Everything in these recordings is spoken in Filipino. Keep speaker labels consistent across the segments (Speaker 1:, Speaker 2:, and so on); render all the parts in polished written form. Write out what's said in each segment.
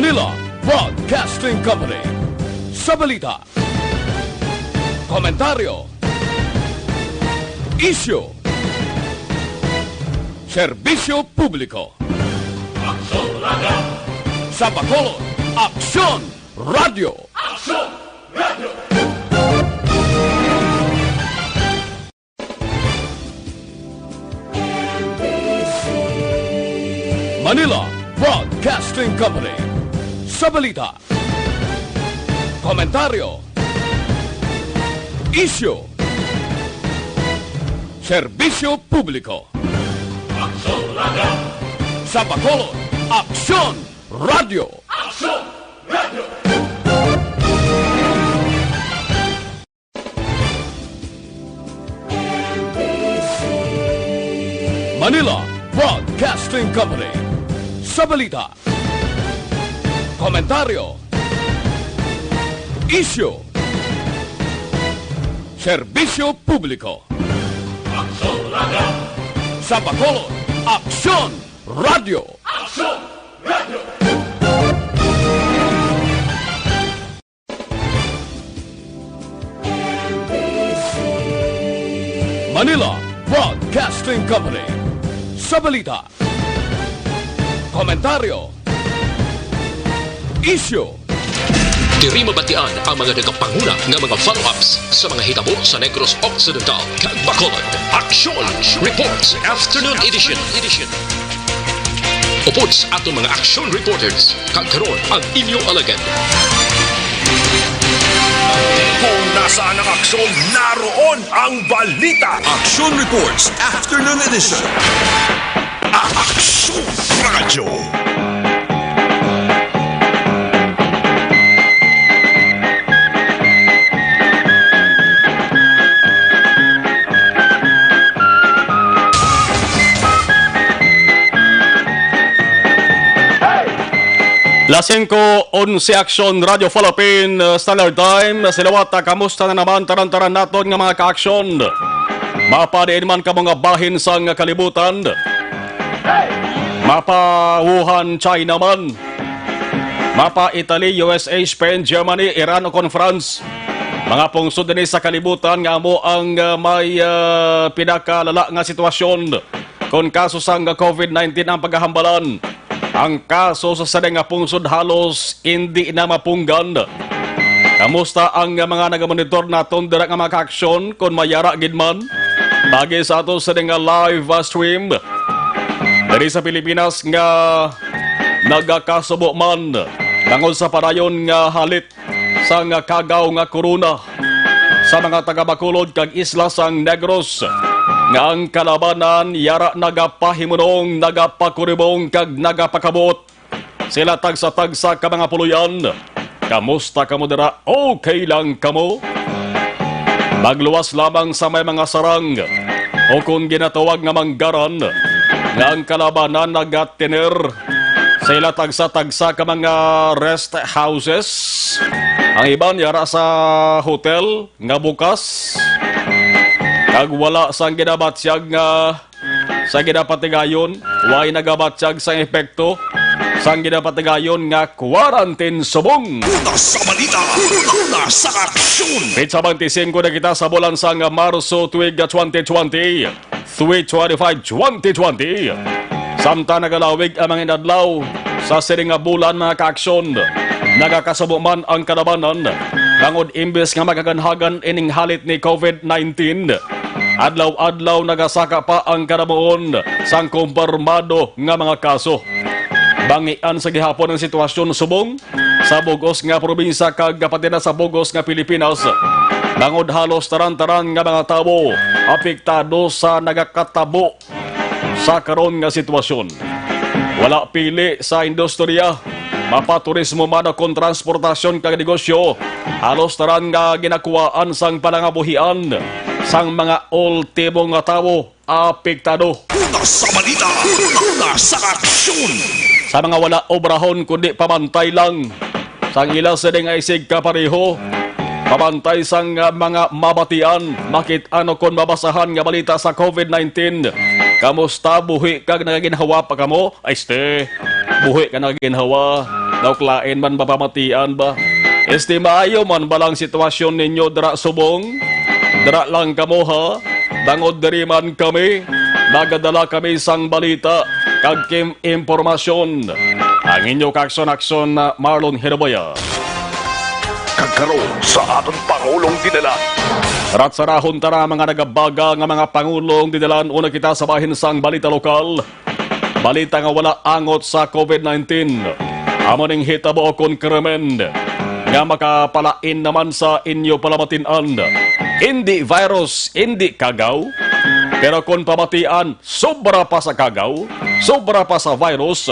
Speaker 1: Manila Broadcasting Company. Sa balita, komentaryo, isyu, serbisyo publiko.
Speaker 2: Aksyon Radio!
Speaker 1: Sa Bacolod, Aksyon Radio!
Speaker 2: Aksyon Radio!
Speaker 1: Manila Broadcasting Company. Sa balita, komentaryo, isyu, serbisyo publiko.
Speaker 2: Aksyon Radio!
Speaker 1: Sa Bacolod, Aksyon Radio!
Speaker 2: Aksyon Radio!
Speaker 1: Manila Broadcasting Company. Sa balita, komentaryo, isyu, serbisyo publiko.
Speaker 2: Aksyon Radio!
Speaker 1: Sa Bacolod, Aksyon Radio!
Speaker 2: Aksyon Radio!
Speaker 1: Manila Broadcasting Company. Sa balita, komentaryo, isyu,
Speaker 3: Diri mabatian ang mga nagapanguna nga mga follow-ups sa mga hitabo sa Negros Occidental kag Bacolod. Action Reports Afternoon Edition. Upod sa ato mga action reporters kag karon ang inyong alagad.
Speaker 4: Kung nasaan ang aksyon, naroon ang balita.
Speaker 5: Action Reports Afternoon Edition.
Speaker 4: Aksyon Radio.
Speaker 6: Las 5:11 Action Radio Philippine Standard Time. Silawata, kamusta na naman taran-taran naton nga mga ka-aksyon? Mapadiin man ka mga bahin sang kalibutan. Mapa Wuhan, China man. Mapa Italy, USA, Spain, Germany, Iran o France. Mga pungsod din sa kalibutan nga mo ang may pinakalala nga sitwasyon kung kaso sang COVID-19 ang paghahambalan. Ang kaso sa sadeng nga pungsod halos hindi na mapunggan. Kamusta ang mga nagamonitor naton dira nga mga ka-aksyon kung mayara gid man? Bagi sa ato sadeng nga live stream dari sa Pilipinas nga nagakasubo man tungod sa padayon nga halit sa nga kagaw nga corona sa mga taga-Bacolod kag isla sang Negros. Nga ang kalabanan yara nagapahimunong, nagapakuribong kag nagapakabot. Sila tagsa-tagsa ka mga puluyan. Kamusta kamo dira? Okay lang kamo? Magluwas lamang sa may mga sarang o kung ginatawag nga manggaran nga ang kalabanan nagatiner. Sila tagsa-tagsa ka mga rest houses. Ang iban yara sa hotel nga bukas. Kag wala sang ginabatsyag nga sa ginapatigayon, way nagabatsyag sang epekto sang ginapatigayon nga quarantine subong.
Speaker 4: Una sa balita, una sa aksyon.
Speaker 6: Pitsa 25 na kita sa bulan sang Marso tuig 2020, 3/25/2020. Samta nagalawig ang mga inadlaw sa siring nga bulan mga ka-aksyon. Nagakasubo man ang kalabanan. Tangod imbes nga magaganhagan ining halit ni COVID-19. Adlaw-adlaw nagasaka pa ang kanamuon sang kumpirmado nga mga kaso. Bangian sa gihapon ang sitwasyon subong sa bugos nga probinsya kag kapatina sa bugos nga Pilipinas. Tangod halos taran-taran nga mga tao apektado sa nagakatabo sa karon nga sitwasyon. Wala pili sa industriya, mapaturismo man o kung transportasyon kag negosyo, halos taran nga ginakuwaan sang palangabuhian sang mga ultimo nga tao apektado.
Speaker 4: Una sa balita, una sa aksyon.
Speaker 6: Sa mga wala obrahon kundi pamantay lang. Sang ila sedeng isig kapareho, pamantay sang mga mabatian, makit ano kon mabasahan nga balita sa COVID-19. Kamusta buhi kag nagaginhawa pa kamo? Ay ste, buhi ka nagaginhawa. Daw klain man mapamatian ba? Maayo man balang sitwasyon ninyo dira subong? Dira lang kamo ha? Dangod diri man kami. Nagadala kami sang balita kag kim impormasyon. Ang inyo kakson-akson na Marlon Hirabaya.
Speaker 4: Kagkaroon sa aton Pangulong dinala.
Speaker 6: Ratsarahon tara mga nagabaga nga mga pangulong didalan una kita sa bahin sang balita lokal. Balita nga wala angot sa COVID-19. Amo ning hitabo kon krimen nga makapalain naman sa inyo palamatinan. Hindi virus, hindi kagaw. Pero kung pamatian, sobra pa sa kagaw, sobra pa sa virus,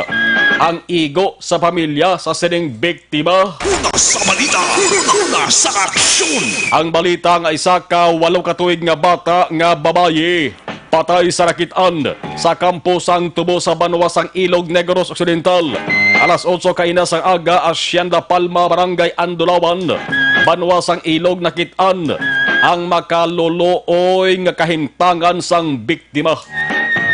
Speaker 6: ang igo sa pamilya sa sining biktima.
Speaker 4: Una sa balita, una sa aksyon.
Speaker 6: Ang balita nga isa ka 8 katuig nga bata nga babaye patay sa rakitan sa kampusang tubo sa Banwasang Ilog, Negros Occidental. Alas 8 kaina sang aga, Hacienda Palma, Barangay Andulawan, Banwasang Ilog, nakitaan ang makalulooy nga kahintangan sang biktima.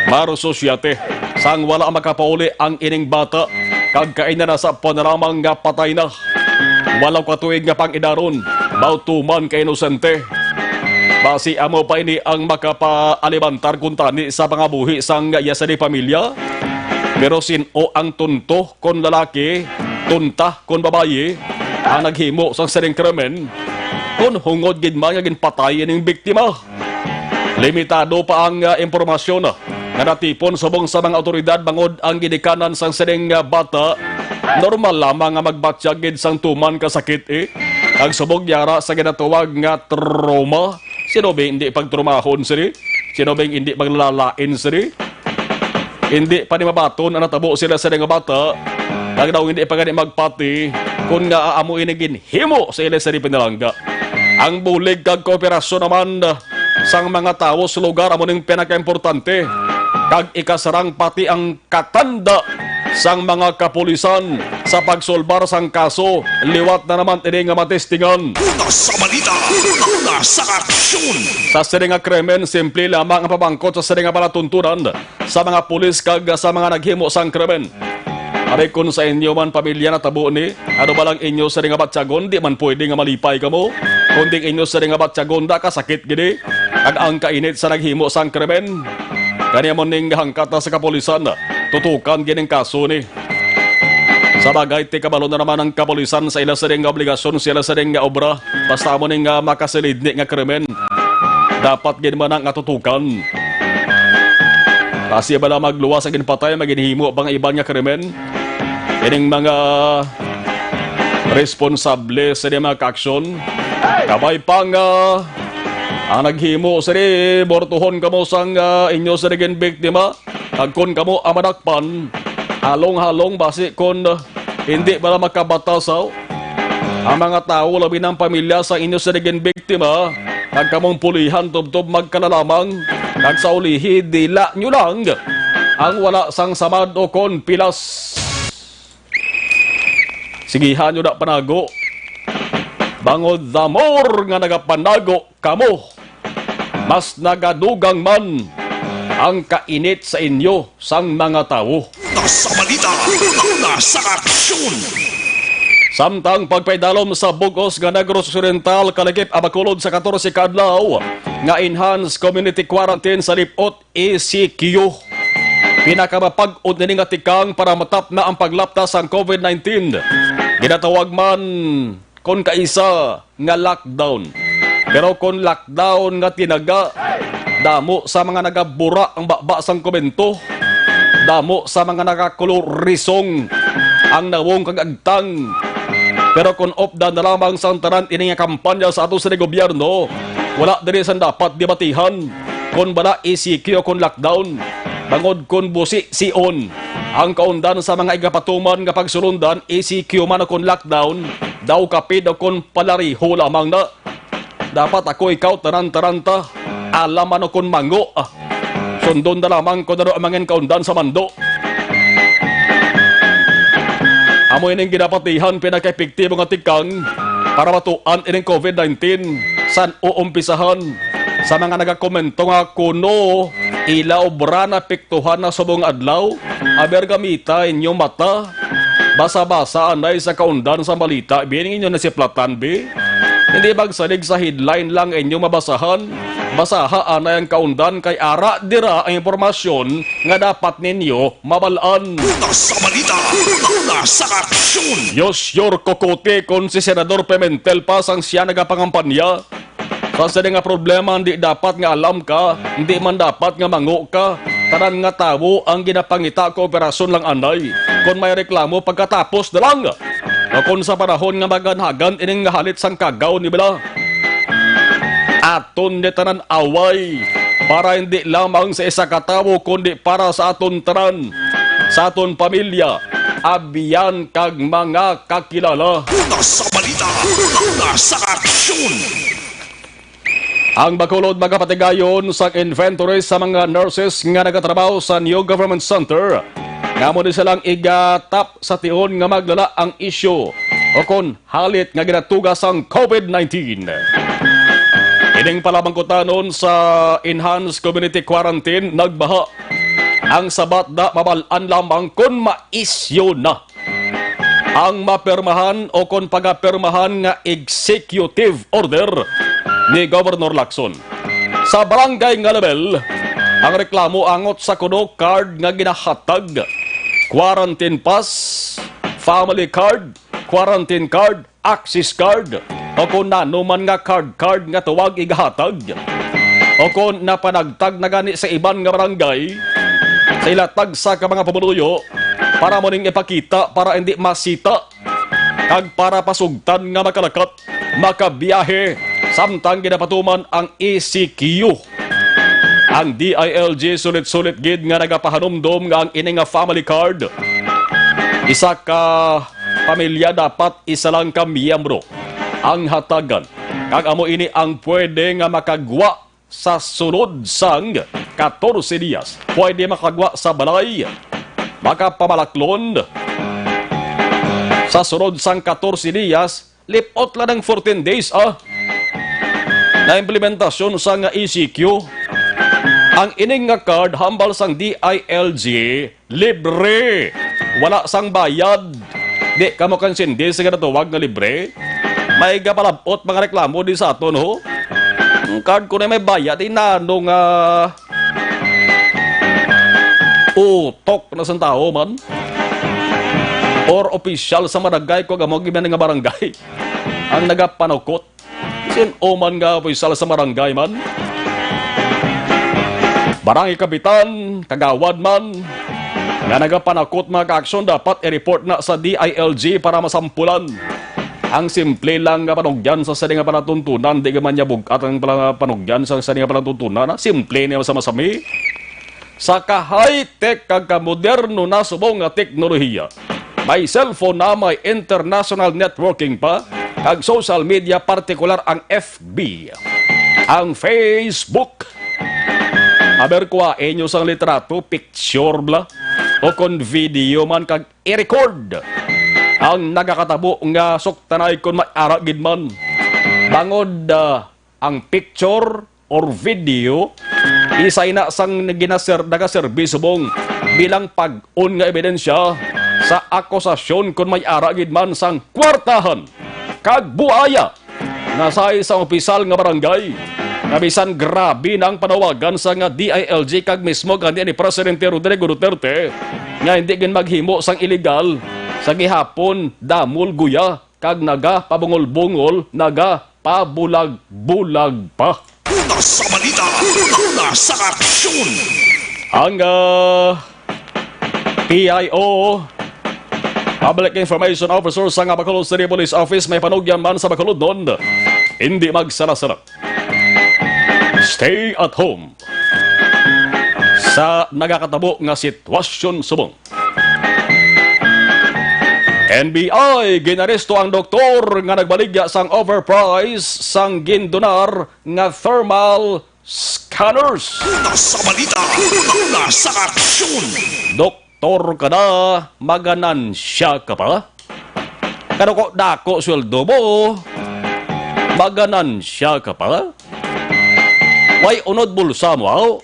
Speaker 6: Maro sosyate, sang wala makapauli ang ining bata, kag kaina na sa panoramang nga patay na. 8 katuig nga pang-idaron, bautuman ka inosente. Basi amo pa ini ang makapaalimantar kuntani sa mga buhi sang yasa ni pamilya. Pero sino ang tunto kon lalaki, tunta kon babaye, ang naghimo sang saring krimen, kon hungod gid man nga ginpatay ning biktima. Limitado pa ang impormasyon nga natipon subong sa mga otoridad bangod ang ginikanan sang saring bata. Normal lamang nga magbatsyag gid sang tuman kasakit Ang subog yara sa ginatawag nga trauma. Sino ba hindi pagtrumahon siri? Sino ba hindi maglalain siri? Hindi pa ni mabaton ang natabo sila sa nga bata. Kag daw hindi pa gani magpati kung nga aamo inigin himo sa ila siri pinalangga. Ang bulig kag kooperasyon naman sang mga tao sa lugar amo ning pinakaimportante. Kag ikasarang pati ang katanda sang mga kapulisan sa pagsolbar sang kaso, liwat na naman ini nga matestingan.
Speaker 4: Una sa balita, una sa aksyon.
Speaker 6: Sa siri nga krimen, simple lamang ang pabangkot sa siri nga palatuntunan sa mga pulis kag sa mga naghimo sang krimen. Ari kun sa inyo man pamilya na tabo ni, ano ba lang inyo siri nga batyagon, di man pwede nga malipay kamo. Kundi inyo siri nga batyagon da kasakit gini, kag ang kainit sa naghimo sang krimen. Kanya mo ning hangkata sa kapulisan, tutukan gining kaso ni. Sa bagay, tikabalo na naman ang kapulisan sa ila sa ring obligasyon, sila sa ring obra, basta mo ning makasilidni nga krimen. Dapat gin man ang atutukan. Kasi bala magluwas ang ginpatay, maginhimo bang iban nga krimen. Ining mga responsable sa mga kaaksyon, kabay pang ang naghimo sa bortuhon kamo sang inyo sa rin biktima, kagkon kamo amanakpan, halong-halong basi kon hindi bala makabatasaw. Ang mga tao, labi ng pamilya sa inyo sa rin biktima, kag kamong pulihan tubtob magkalalamang, kag sa ulihi dila nyo lang, ang wala sang samad o kon pilas. Sigihan nyo na panago. Bangod damor nga nagapanago kamo, mas nagadugang man ang kainit sa inyo sang mga tao.
Speaker 4: Una sa balita, una sa aksyon.
Speaker 6: Samtang pagpaidalom sa Bugos nga Negros Occidental, kalagip abakulod sa 14 kadlaw nga enhanced community quarantine sa lipot ECQ. Pinakamapag-od ni nga tikang para matap na ang paglaptas ang COVID-19. Ginatawag man kon kaisa nga lockdown. Pero kon lockdown nga tinaga, damo sa mga nagabura ang baba sang komento, damo sa mga nakakulorisong ang nawong kagagtang. Pero kon opda na lamang sang tanan ini nga kampanya sa ato sa gobyerno, wala diri sang dapat debatihan kon bala ECQ o kon lockdown. Bangod kon busi sion ang kaundan sa mga igapatuman nga pagsulundan, ECQ man o kon lockdown, daw kapid o kon palariho lamang na. Dapat ako ikaw taran-taranta, alam man o kon mango. Sundon na lamang ko na ro amangin kaundan sa mando. Amoy ning ginapatihan pinaka-epektibo nga tikang para matuan ining COVID-19 san uumpisahan sa mga nagakomento nga kuno ilaw brana piktuhan na subong adlaw aber gamita inyo mata Basa-basa anay sa kaundan sa balita, bining inyo na si Platan, be? Hindi magsalig sa headline lang inyo mabasahan. Basaha anay ang kaundan kay ara dira ang impormasyon nga dapat ninyo mabalaan.
Speaker 5: Nasa balita, nasa aksyon.
Speaker 6: Your kokote kon si Senador Pimentel pa sang siya nagapangampanya. Kasi nga problema hindi dapat nga alam ka, hindi man dapat nga mango ka. Tanan nga tao ang ginapangita ko operasyon lang anay. Kung may reklamo pagkatapos na lang. O kung sa panahon nga maganhagan ining nga halit sang kagaw ni Bala. Aton ni tanan away. Para hindi lamang sa isa katawo kundi para sa aton tanan. Sa aton pamilya. Abiyan kag mga kakilala.
Speaker 5: Nasa balita, nasa aksyon.
Speaker 6: Ang Bacolod magapatigayon sa inventory sa mga nurses nga nagatrabaho sa New Government Center. Nga mo din silang igatap sa tion nga maglala ang isyu o kon halit nga ginatugas ang COVID-19. Ining palabangkutanon sa Enhanced Community Quarantine nagbaha. Ang sabat da mabalaan lamang kon maisyo na. Ang mapirmahan o kon pagapirmahan nga executive order ni Governor Lacson. Sa barangay nga level, ang reklamo angot sa kuno card nga ginahatag. Quarantine pass, family card, quarantine card, access card, o kung nanuman nga card nga tuwag igahatag. O kung napanagtag na gani sa iban nga barangay, sa ilatag sa ka mga pamuluyo, para mo ning ipakita para hindi masita, kag para pasugtan nga makalakat, makabiyahe, samtang ginapatuman ang ECQ. Ang DILG sulit-sulit gid nga nagapahanumdom nga ang ini nga family card. Isa ka pamilya dapat isa lang ka miyembro ang hatagan. Kag amo ini ang pwede nga makagwa sa sunod sang 14 dias. Pwede makagwa sa balay, makapamalaklon sa sunod sang 14 dias, lipot lang ng 14 days na implementasyon sa nga ECQ. Ang ining nga card hambal sang DILG libre, wala sang bayad. Di kamo kansindi sa ginatuwag nga libre. May gapalabot mga reklamo di sa aton ho. Ang card ko na may bayad inanong utok na sang tao man or official sa barangay ko gamog giman nga barangay ang nagapanukot. Sin oman nga official sa barangay man, barangay kapitan, kagawad man, nga nagapanakot mga kaaksyon dapat i-report na sa DILG para masampulan. Ang simple lang nga panugyan sa sani nga panatuntunan, di man niya bugat ang panugyan sa sani nga panatuntunan, simple niya sa masami. Sa ka-high-tech kag ka-moderno na subong nga teknolohiya, may cellphone na may international networking pa, kag social media partikular ang FB, ang Facebook. Aber kuha inyo sang litrato, picture bla, o kon video man kag i-record. Ang nagakatabo nga suktanay kon may-aragid man. Bangod ang picture or video, isay na sang nagaservice bong bilang pag-on nga ebidensya sa akusasyon kon may-aragid man sang kwartahan kag buaya na sa isang opisyal nga barangay. Nabisan grabe ng panawagan sa nga DILG kag mismo kandiyan ni Presidente Rodrigo Duterte nga hindi gin maghimo sang illegal sa gihapon damol guya kag naga pabungol-bungol, naga pabulag-bulag pa.
Speaker 5: Nasa balita, nasa aksyon.
Speaker 6: Ang PIO, Public Information Officer sa nga Bacolod City Police Office, may panugyan man sa Bacolod nun, hindi magsara-sara. Stay at home sa nagakatabo nga sitwasyon subong. NBI, ginaresto ang doktor nga nagbaligya sang overprice sang gindonar nga thermal scanners.
Speaker 5: Nasa balita, nasa aksyon.
Speaker 6: Doktor ka na, maganansya ka pa? Kano ko dako sweldo mo, maganansya ka pa? Way unod bulsa mo, aw?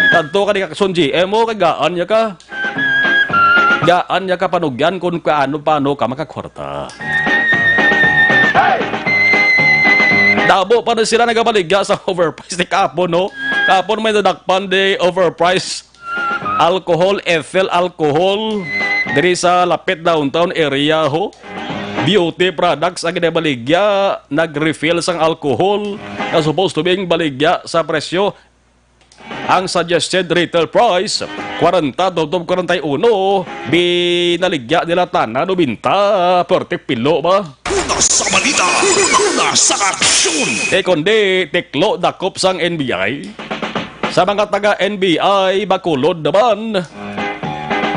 Speaker 6: Tanto ka ni kakson GM mo, kagaan niya ka? gaan niya kapanugyan kung paano ka makakwarta. Dabo pa na sila nagabaligya sa overpriced ni Kapon, no? Kapon may nadakpan di overpriced alcohol, ethyl alcohol diri sa lapit downtown area, ho. Beauty products ang ginabaligya, nag-refill sang alcohol na supposed to being baligya sa presyo. Ang suggested retail price, 40 to 41, binaligya nila tanan o binta, 40 pilo ba?
Speaker 5: Una sa balita, una sa aksyon.
Speaker 6: Kundi, tiklo dakop sang NBI. Sa mga taga-NBI, bakulod naman.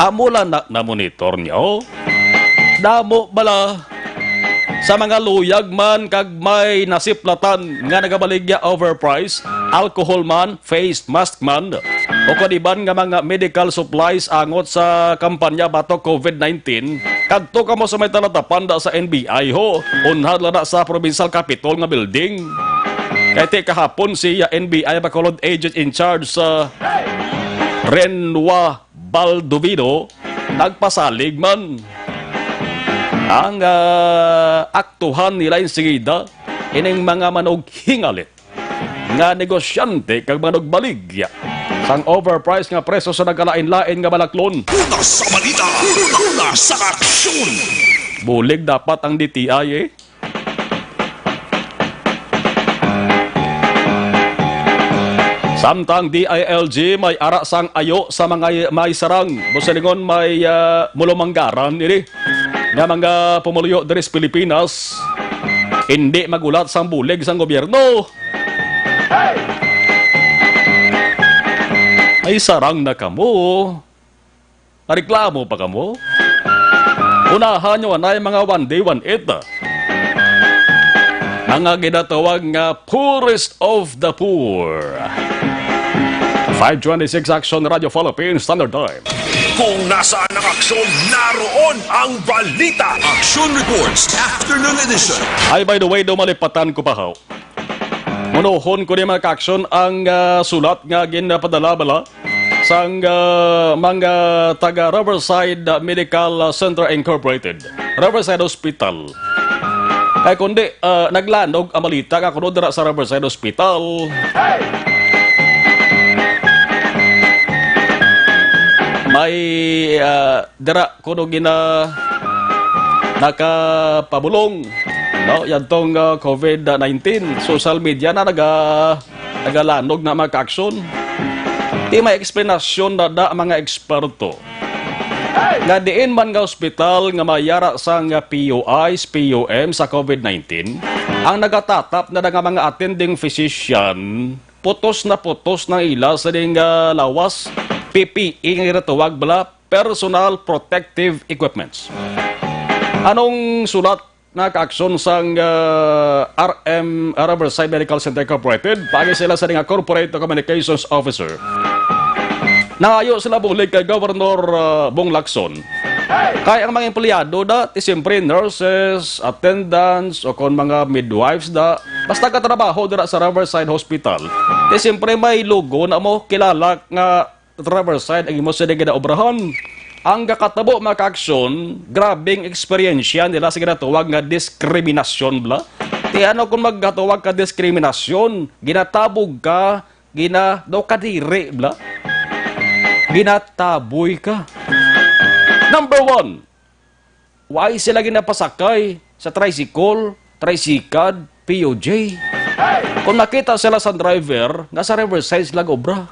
Speaker 6: Amula na monitor nyo. Damo bala. Sa mga luyag man, kag may nasiplatan nga nagabaligya overpriced, alcohol man, face mask man, o kadiban nga mga medical supplies angot sa kampanya bato COVID-19, kadto ka mo sa may talatapan da sa NBI, ho, unhad na sa provincial capital nga building. Kaya kahapon siya NBI Bacolod agent in charge sa Renwa Baldovino, nagpasalig man. Ang aktuhan nila yung sigida, ining mga manog hingalit nga negosyante kag manog baligya sang overpriced nga preso sa nagkalain-lain nga balaklon.
Speaker 5: Una sa balita, una sa aksyon.
Speaker 6: Bulig dapat ang DTI, eh. Samtang DILG may ara sang ayo sa mga may sarang. Busalingon may mulumanggaran, ini. Nga mga pumuluyo dari sa Pilipinas, hindi magulat sang bulig sang gobyerno. Ay sarang na kamo. Reklamo pa kamo. Unahan nyo anay mga one day, one eat. Mga ginatawag nga poorest of the poor. 526 Action Radio Philippines Standard Time.
Speaker 4: Kung nasaan ang aksyon, naroon ang balita.
Speaker 5: Action Reports Afternoon Edition.
Speaker 6: Ay, by the way, dumalipatan ko pa ho. Munuhon ko ni mga ka-aksyon ang sulat nga ginapadala bala sang mga taga Riverside Medical Center Incorporated, Riverside Hospital. Ay kundi naglanog ang malita nga kuno dira sa Riverside Hospital. May dira kuno gina nakapabulong, no, yan tong COVID-19. Social media na nagalanog na mga ka-aksyon. Di may eksplanasyon na mga eksperto. Nga diin man nga ospital nga mayara sang POIs, POM sa COVID-19, ang nagatatap na nga mga attending physician, putos na ila sa ding lawas, PPE nga ginatawag bala, personal protective equipments. Anong sulat na ka-aksyon sang RM Riverside Medical Center Incorporated? Pagi sila sa nga Corporate Communications Officer. Naayo sila bulig kay Governor Bong Lacson. Kaya ang mga empleyado da, siyempre nurses, attendants, o kon mga midwives da, basta katrabaho dira sa Riverside Hospital, siyempre may logo na mo kilala nga Riverside ang imo sa ginaobrahan. Ang kakatabo mga ka-aksyon, grabing eksperyensya nila sa ginatawag nga diskriminasyon bla. Ti ano kung maggatawag ka diskriminasyon, ginatabog ka, daw kadiri bla. Ginataboy ka. Number 1, why sila ginapasakay sa tricycle, tricycad, POJ? Kung nakita sila sa driver, nasa Riverside sila obra.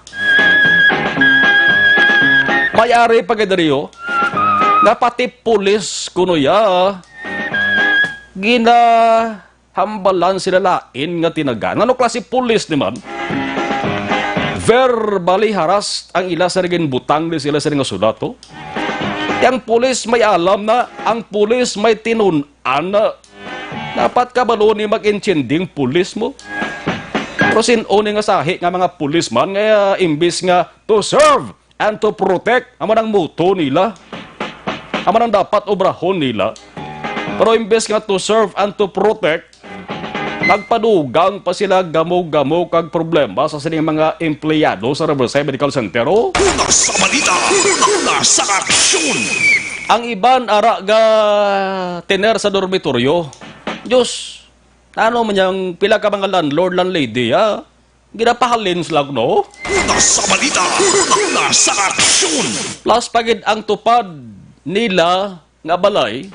Speaker 6: Mayari pagkadariyo, nga pati pulis kuno ya, ginahambalan sila lain nga tinagan. Ano klase pulis naman? Verbally harassed ang ila sa rin butang di sila sa rin nga sulato. Yang pulis may alam na, ang pulis may tinunan na, dapat ka balo ni mag-intending pulis mo. Pero sinuni nga sahi nga mga pulisman, nga imbis nga to serve and to protect, aman ang muto nila. Aman ang dapat obrahon nila. Pero imbes nga to serve and to protect, nagpadugang pa sila gamo-gamo kag problema sa sining mga empleyado sa Riverside Medical Center.
Speaker 5: Una sa balita, una sa aksyon.
Speaker 6: Ang iban ara ga tener sa dormitoryo. Diyos, ano man yung pila ka mga landlord, landlady, ha? Ginapahalin sila, no?
Speaker 5: Una sa balita, una sa aksyon.
Speaker 6: Plus, pagid ang tupad nila nga balay,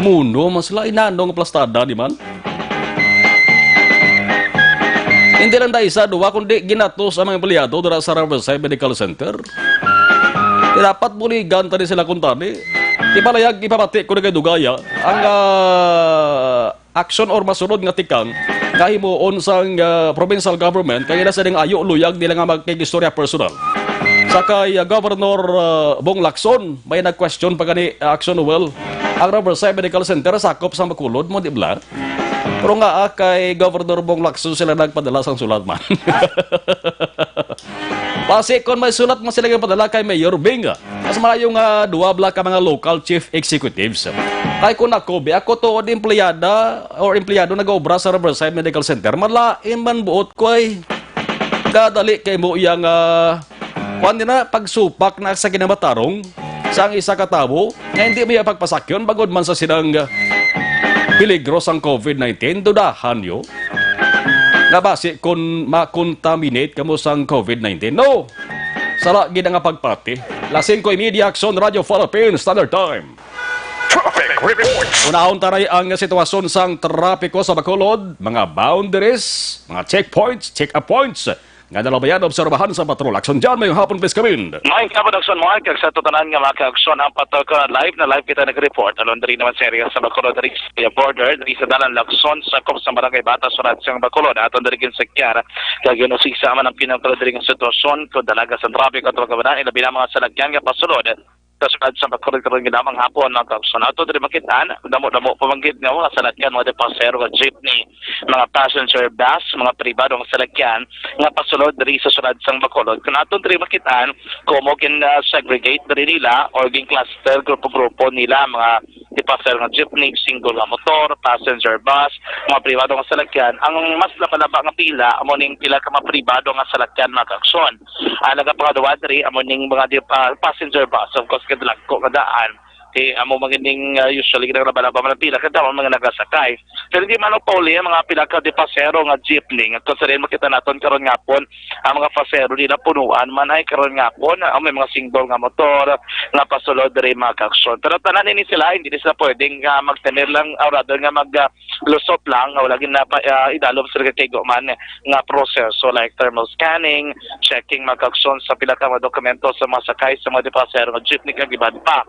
Speaker 6: muno, mas sila inano nga plastada, di man? Hindi lang dahil isa, duwa, kundi ginatos ang mga empleyado dara sa Riverside Medical Center. Dapat buligan tadi sila kuntani. Di palayag ipapati ko na kay Dugaya ang action or masunod nga tikang kahimuon sang provincial government kaya na sa ding ayo luyag nila nga magkikistorya personal. Sa kay Governor Bong Lacson, may nag-question pa gani action well. Ang Riverside Medical Center sakop sa Bacolod mo di bla. Pero nga kay Governor Bong Lacson sila nagpadala sang sulat man. Pasi kon may sulat mo sila padala kay Mayor Bing. Mas malayong duwa bla ka mga local chief executives. Kay kun ako tuod empleyada or empleyado nag-obra sa Riverside Medical Center, malain man buot ko ay kadali kay mo iyang kuan na pagsupak na sa kinamatarong sa ang isa ka tawo nga hindi mo pagpasakyon bagod man sa sinang peligro sang COVID-19 dudahan yo nga basi kung makontaminate kamo sang COVID-19. No! Sala gid nga pagpati. Lasing ko Media Action Radio Philippines Standard Time.
Speaker 4: Traffic report.
Speaker 6: Unahon taray ang sitwasyon sang trapiko sa Bacolod, mga boundaries, mga checkpoints, check-up points, nga nalabayan obserbahan sa patrol. Aksyon dyan, may hapon please kamin.
Speaker 7: May kapag-aksyon mo kag sa tutanan nga maka-aksyon ang patol ko live kita nag-report. Alon diri naman sa area sa Bacolod, diri sa border, diri sa dalan Lacson, sa kop sa barangay Bata, surat siyang Bacolod. Aton diri sa Kiara, kag yun usisa man ang pinagkalod diri nga sitwasyon ko dalaga sa traffic at kabanan, ilabi na mga salagyan nga pasulod. Kasunod sa Bacolod karon ginamang hapon ng kaksyon. Ato diri makitaan, damo-damo pamanggit nga mga salagyan, mga pasahero nga jeepney, mga passenger bus, mga pribadong salagyan nga pasulod diri sa sunod sang Bacolod. Kun ato diri makitaan, kumo gin segregate diri nila or gin cluster grupo-grupo nila mga pasahero nga jeepney, single nga motor, passenger bus, mga pribado nga salagyan. Ang mas lapalaba nga pila amo ning pila ka mga pribado nga salagyan mga kaksyon. Nagapangaduwa diri amo ning mga passenger bus, of course kadlag ko kadaan amo maganding usually ginabalaba man pila kada mga nagasakay pero hindi man pauli mga pila ka de pasero nga jeepney nga konsiderin makita naton karon ngapon ang mga pasero nila punuan man ay karon ngapon may mga single nga motor nga pasulod diri mga kaksyon pero tanan ni sila hindi sila pwedeng magtener lang or rather nga lusot lang wala gina idalob sila kay man nga proseso like thermal scanning checking mga kaksyon sa pila ka mga dokumento sa mga sakay sa mga pasero nga jeepney kag iban pa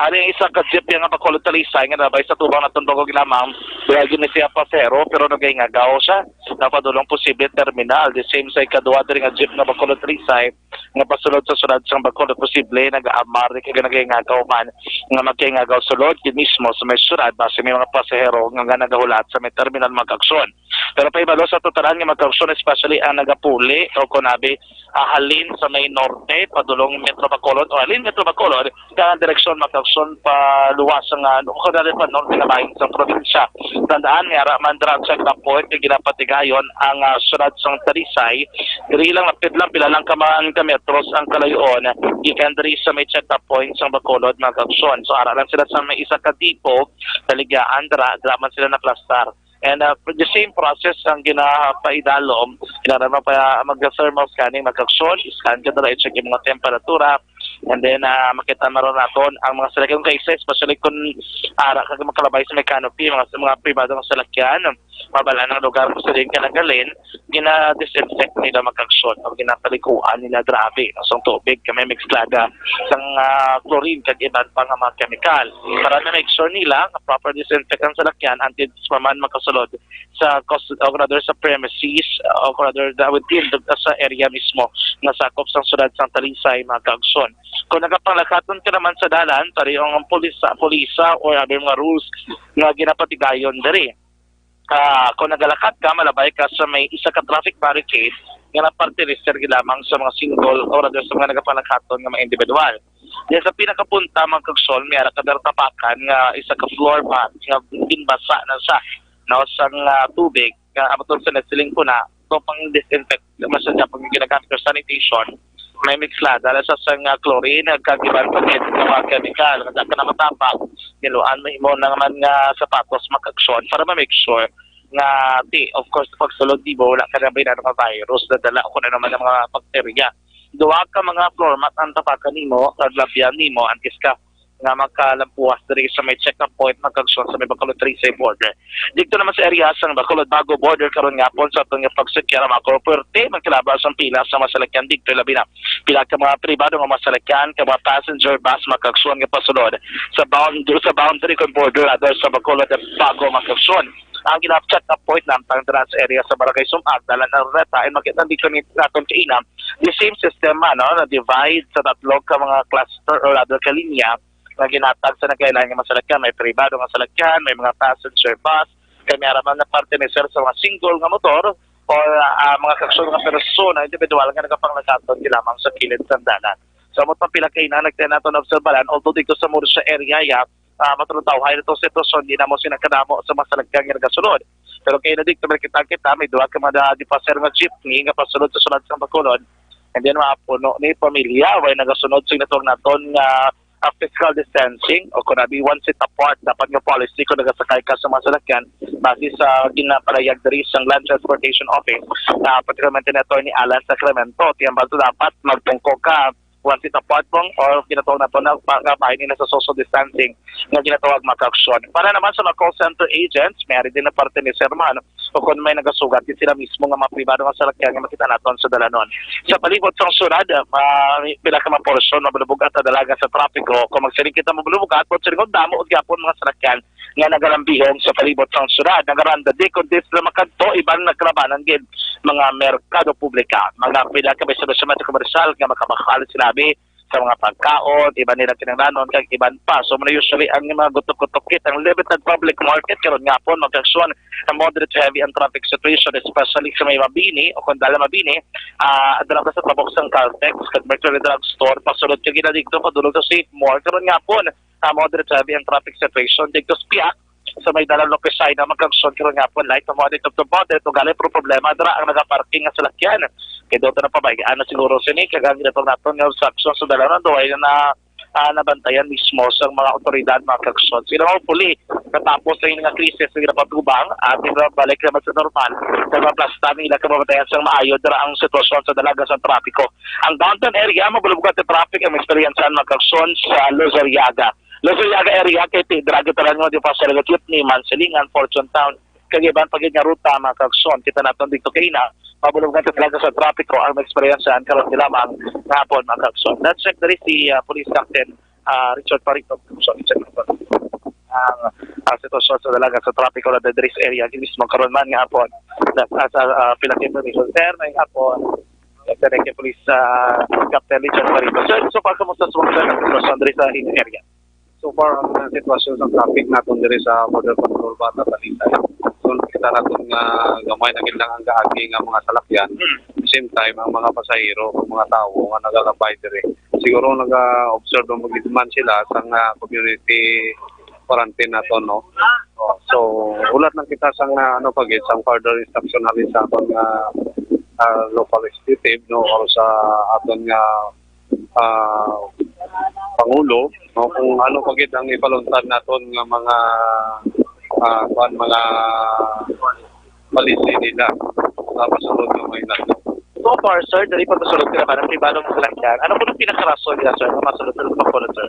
Speaker 7: ari isa ka jeep nga Bacolod Talisay nga nabay sa tubang naton bago ginamang bayagin ni siya pasero pero nagay-ngagaw siya napadulong posible terminal the same sa ikaduha diri nga jeep nga Bacolod Talisay nga pasulod sa sunod sang Bacolod posible nag-aamar kay nagay-ngagaw man nga magkay-ngagaw sulod gid mismo sa may sunod base may mga pasahero nga nagahulat sa may terminal mag-aksyon pero paibalo sa tutaran nga mag-aksyon especially ang nagapuli o kunabi halin sa may norte padulong Metro Bacolod o halin Metro Bacolod ka direksyon mag-aksyon pa luwas nga kung na pa norte nga bahin sa probinsya. Tandaan nga man drug check na point nga ginapatigayon ang sunod sang Talisay diri lang lapit lang pila lang ka metros ang kalayon gikan diri sa may check point sang Bacolod mag-aksyon. So ara lang sila sa may isa ka tipo taligaan dra man sila na plastar. And the same process ang ginapaidalom, ginarama pa mag-thermal scanning, mag-aksyon, scan ka dala, i-check yung mga temperatura, and then makita maroon natin ang mga salakyan cases, especially kung makalabay sa may canopy, mga pribadong salakyan, mabala ng lugar kung saan ka nagalin, gina-disinfect nila mag-aksyon, o ginapalikuan nila grabe, asang tubig, kami mixlaga, sang chlorine, kag iban pa nga mga chemical. Para na make sure nila, proper disinfect ang salakyan, until man makasulod sa rather sa premises o rather within sa area mismo na sakop sang sunod sang Talisay mga kaaksyon. Kung nagapanglakaton ka naman sa dalan pari ang polisa o other mga rules nga ginapatigayon diri. Kung nagalakat ka malabay ka sa may isa ka traffic barricade nga naparte-register lamang sa mga single o rather sa mga nagapanglakaton nga mga individual. Diyan sa pinakapunta mga kaaksyon may ara ka tapakan nga isa ka floor mat nga binbasa na sa sang tubig amatong sa nasiling ko na ito pang disinfect masadya pag ginagamit for sanitation may mixlada na sa sang chlorine kagiban pa gid nga chemical kada ka na matapak niluan mo imo na naman nga sapatos makaksyon para ma-make sure nga of course pagsulod di mo wala ka na ba nga virus na dala ko na naman ng mga bakterya duwa ka mga floor mat ang tapakan nimo labian nimo antes ka nga magkalampuas diri sa may check-up point magkagsyon sa may Bacolod 3 sa border. Dito naman sa area sa Bacolod Bago border karon nga po sa atong pagsekyara mga korporte magkalabas ang pila sa masalakyan dito labi na pila ka mga pribado nga masalakyan ka mga passenger bus magkagsyon nga pasulod sa boundary kon border adto sa Bacolod Bago magkagsyon. Ang ginap-check-up point ng tangdaran sa area sa Barangay Sumag dalan ng reta ay makita dito ni naton kainam the same system na divide sa tatlo ka mga cluster or other kalinya na ginatag sa nagkailangan ng masalakyan. May pribado nga salakyan, may mga passenger bus, kay may araman na parte ni sir sa mga single nga motor or mga kaksyon nga persona, individual nga nagkapanglakaton lamang sa kilid sa dalan. So, mo pila kay na nagtinaton obserbalan, although dito sa Murcia area, matulutaw, hay ito sa ito, so hindi na mo sinakadamo sa masalakyan nga nagasunod. Pero kay na dito, kita, may duwa ka mga dipaser nga jeepney nga pasunod sa sunod sa Bacolod, and then maapuno ni pamilya, way nagasunod sa inatong naton nga physical distancing o kung nabi one seat apart dapat nga policy kung nagasakay ka sa masalakyan base sa ginapalayag diri sa Land Transportation Office na particularmente na ito ni Alan Sacramento tiyang bato dapat magtungko ka one seat apart mong or ginatawag na ito na bahay nila sa social distancing nga ginatawag makaksyon. Para naman sa mga call center agents, mayroon din na parte ni Sir Man o kung may nagasugat, din sila mismo nga mga pribado nga salakyan nga makita natin sa dalanon. Sa palibot sa sunod, pila ka mga porsyon, mabulubugat na dalaga sa trapiko. Kung magsiring kita mabulubugat, po siring damo o gyapon mga salakyan nga nagalambihong sa palibot sa sunod. Nagaranda di, kung di sila makadto, ibang nagkarabanan gid mga merkado publika. Mga pila ka may sabay-sabay sa komersyal nga makabakal sinabi sa mga pagkaon, iba nila kinanglanon, kag iban pa. So, muna usually ang mga gutok-gutok kit, ang limited public market, karon nga po, mag-aksyon ang moderate to heavy and traffic situation, especially sa may Mabini, o kung dala Mabini, adala sa Taboksang Caltex, kag Mercury Drug Store, pasulod ka gina dito, padulog sa Safe Mall, karon nga po, moderate to heavy and traffic situation, dito sa Piak, sa may dalang lokasyon na magkagsyon karon nga po light na moderate of the moderate o galay pro problema dara ang nagaparking nga salakyan kay doon na pabayaan na siguro sini kag ang ginatong naton nga obstruction sa dalan do ay na nabantayan mismo sa mga otoridad magkagsyon sila hopefully katapos sa nga krisis nga patubang at balik naman sa normal sa plasta nila kababayan sa maayo dara ang sitwasyon sa dalaga sa trapiko. Ang downtown area mabulubugat sa traffic ang experiencean magkagsyon sa Luzuriaga area kay Drago Taranyo di pa sa Lagatut ni Mansilingan, Fortune Town, kagiban pag nga ruta makagson kita naton dito kay na mabulog natin talaga sa trapiko ang experience an karon lamang hapon makagson. Let's check diri si Police Captain Richard Parito. So check ang sitwasyon sa dalaga sa trapiko la diri sa area mismo karon man nga hapon sa Philippine Region Sir na hapon Director Police Captain Richard Parito. So far kamusta sa mga sitwasyon diri sa area?
Speaker 8: So far, ang sitwasyon ng traffic natin diri sa border control bata Talisay. So nakita natin nga gamay na lang ang gaagi nga mga salakyan. At the same time, ang mga pasahero, ang mga tao nga nagalabay diri. Siguro nag-observe ng magidman sila sa community quarantine nato, no? So, ulat lang kita sa pagit, sa further instruction natin sa aton local executive, no? O sa aton nga Pangulo, no, kung ano pagit ang ipaluntan naton nga mga policy nila sa pasulod ng mga inato.
Speaker 7: So far, sir, dali pa masulod ka naman ang pribadong salakyan. Ano po yung pinakarason nila, sir, na masulod sa Bacolod, sir?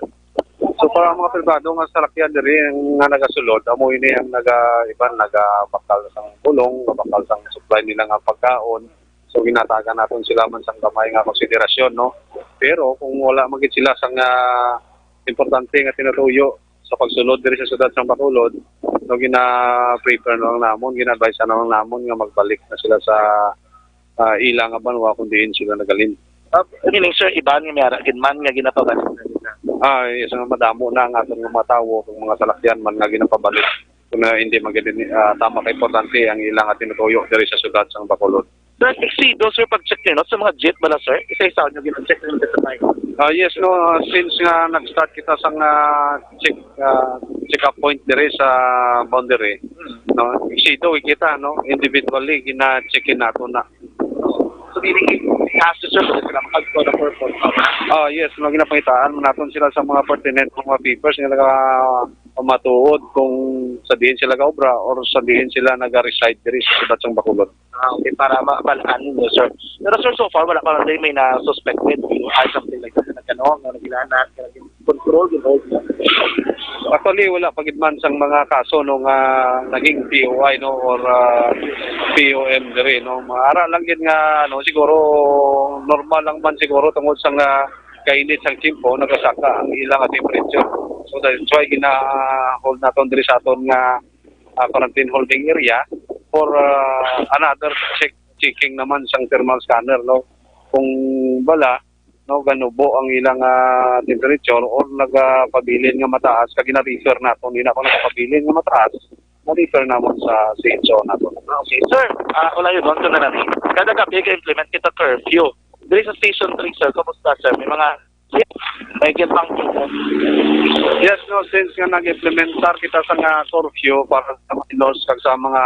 Speaker 8: So far, ang mga pribado nga salakyan diri nga nagasulod, amo ini ang nagabakal sang bulong, nagabakal sang supply nila nga pagkaon. So ginatagan natin sila man sang gamay nga konsiderasyon, no? Pero kung wala magit sila sang importante nga tinutuyo sa pagsulod diri sa syudad sang Bacolod, no gina-prepare na lang namon, gina-advise na lang namon nga magbalik na sila sa ilang nga banwa kung diin sila nagalin.
Speaker 7: Meaning, sir, iba nga mayara, ginman nga ginatawagan nila.
Speaker 8: Yes, nga madamo na ang aton nga mga tawo, kung mga salakyan man nga ginapabalik. Kung hindi magiging tama ka importante ang ilang nga tinutuyo diri sa syudad sang Bacolod.
Speaker 7: Sir, excedo, sir, pag-check nyo, sa mga jet ba na, sir? Isa-isa nyo gina-check nyo sa tayo.
Speaker 8: Yes, no, since nga nag-start kita sa check-up point dire sa boundary, no, excedo, kita, no, individually, gina-checkin nato na.
Speaker 7: So, dili kaso sir sila makagko na purpose.
Speaker 8: Yes, mga ginapangitaan naton sila sa mga pertinent mga papers nga naga matuod kung sa diin sila gaobra or sa diin sila naga-reside diri sa siyudad sang Bacolod.
Speaker 7: Okay, para mabalaan ninyo, sir. Pero sir, so far, wala pa rin may na-suspected or something like that. Nagkano, nagilanan, control,
Speaker 8: Actually, wala pagidman sang mga kaso nung naging POI no or POM diri no. Maara lang gid nga ano siguro normal lang man siguro tungod sa kainit sang timpo nagasaka ang ilang temperature. So that's why gina-hold naton diri sa aton nga quarantine holding area for another checking naman sang thermal scanner no. Kung bala no ganubo ang ilang temperature or nagapabilin nga mataas kag gina-refer naton di na ako nagapabilin nga mataas na-refer namon sa CHO naton.
Speaker 7: Okay, sir. Wala yun, doon na namin. Kada gabi ka-implement kita curfew. Diri sa Station 3, sir, kamusta, sir? May mga may gitang
Speaker 8: Yes, no, since nga nag-implementar kita sa nga curfew para sa mga laws kag sa mga